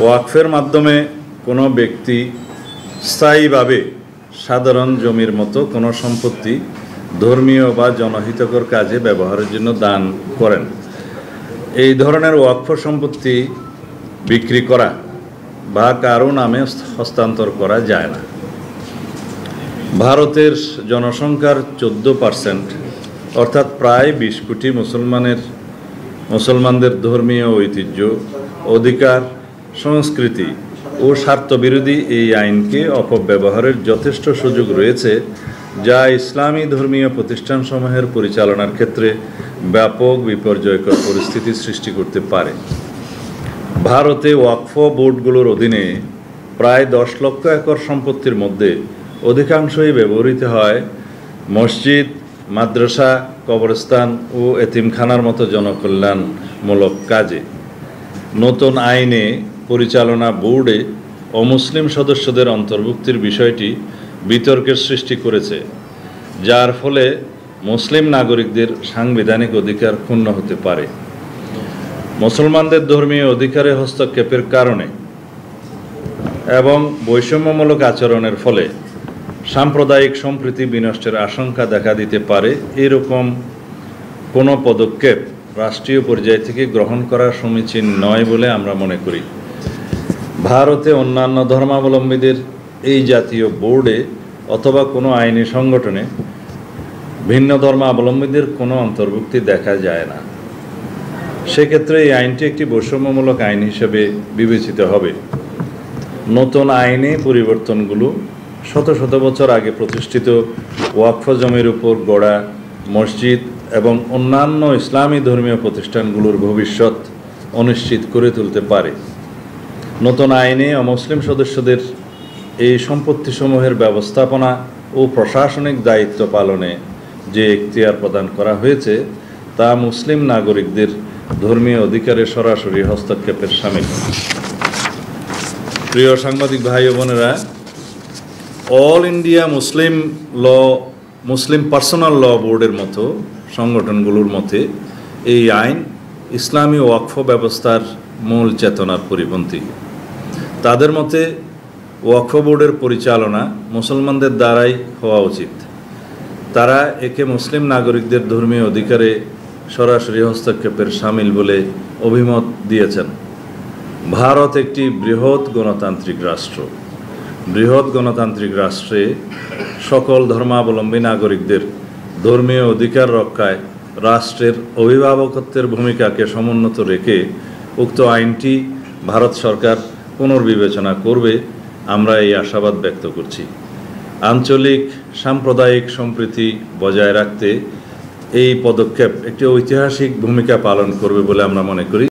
ওয়াকফের মাধ্যমে কোনো ব্যক্তি স্থায়ীভাবে সাধারণ জমির মতো কোনো সম্পত্তি ধর্মীয় বা জনহিতকর কাজে ব্যবহারের জন্য দান করেন। এই ধরনের ওয়াকফ সম্পত্তি বিক্রি করা বা কারো নামে হস্তান্তর করা যায় না। ভারতের জনসংখ্যার 14% অর্থাৎ প্রায় 20 কোটি মুসলমানদের ধর্মীয় ঐতিহ্য, অধিকার, সংস্কৃতি ও স্বার্থবিরোধী এই আইনকে অপব্যবহারের যথেষ্ট সুযোগ রয়েছে, যা ইসলামী ধর্মীয় প্রতিষ্ঠানসমূহের পরিচালনার ক্ষেত্রে ব্যাপক বিপর্যয়কর পরিস্থিতি সৃষ্টি করতে পারে। ভারতে ওয়াকফ বোর্ডগুলোর অধীনে প্রায় 10 লক্ষ একর সম্পত্তির মধ্যে অধিকাংশই ব্যবহৃত হয় মসজিদ, মাদ্রাসা, কবরস্থান ও এতিমখানার মতো জনকল্যাণমূলক কাজে। নতুন আইনে পরিচালনা বোর্ডে অমুসলিম সদস্যদের অন্তর্ভুক্তির বিষয়টি বিতর্কের সৃষ্টি করেছে, যার ফলে মুসলিম নাগরিকদের সাংবিধানিক অধিকার ক্ষুণ্ণ হতে পারে। মুসলমানদের ধর্মীয় অধিকারে হস্তক্ষেপের কারণে এবং বৈষম্যমূলক আচরণের ফলে সাম্প্রদায়িক সম্প্রীতি বিনষ্টের আশঙ্কা দেখা দিতে পারে। এরকম কোনো পদক্ষেপ রাষ্ট্রীয় পর্যায় থেকে গ্রহণ করা সমীচীন নয় বলে আমরা মনে করি। ভারতে অন্যান্য ধর্মাবলম্বীদের এই জাতীয় বোর্ডে অথবা কোনো আইনি সংগঠনে ভিন্ন ধর্মাবলম্বীদের কোনো অন্তর্ভুক্তি দেখা যায় না। সেক্ষেত্রে এই আইনটি একটি বৈষম্যমূলক আইন হিসেবে বিবেচিত হবে। নতুন আইনে পরিবর্তনগুলো শত শত বছর আগে প্রতিষ্ঠিত ওয়াকফ জমির উপর গড়া মসজিদ এবং অন্যান্য ইসলামী ধর্মীয় প্রতিষ্ঠানগুলোর ভবিষ্যৎ অনিশ্চিত করে তুলতে পারে। নতুন আইনে অমুসলিম সদস্যদের এই সম্পত্তিসমূহের ব্যবস্থাপনা ও প্রশাসনিক দায়িত্ব পালনে যে এখতিয়ার প্রদান করা হয়েছে তা মুসলিম নাগরিকদের ধর্মীয় অধিকারে সরাসরি হস্তক্ষেপের শামিল। প্রিয় সাংবাদিক ভাই ও বোনেরা, অল ইন্ডিয়া মুসলিম পার্সোনাল ল বোর্ডের মতো সংগঠনগুলোর মতে এই আইন ইসলামী ওয়াকফ ব্যবস্থার মূল চেতনার পরিপন্থী। তাদের মতে ওয়াকফ বোর্ডের পরিচালনা মুসলমানদের দ্বারাই হওয়া উচিত। তারা একে মুসলিম নাগরিকদের ধর্মীয় অধিকারে সরাসরি হস্তক্ষেপের শামিল বলে অভিমত দিয়েছেন। ভারত একটি বৃহৎ গণতান্ত্রিক রাষ্ট্র। বৃহৎ গণতান্ত্রিক রাষ্ট্রে সকল ধর্মাবলম্বী নাগরিকদের ধর্মীয় অধিকার রক্ষায় রাষ্ট্রের অভিভাবকত্বের ভূমিকাকে সমুন্নত রেখে উক্ত আইনটি ভারত সরকার পুনর্বিবেচনা করবে, আমরা এই আশাবাদ ব্যক্ত করছি। আঞ্চলিক সাম্প্রদায়িক সম্প্রীতি বজায় রাখতে এই পদক্ষেপ একটি ঐতিহাসিক ভূমিকা পালন করবে বলে আমরা মনে করি।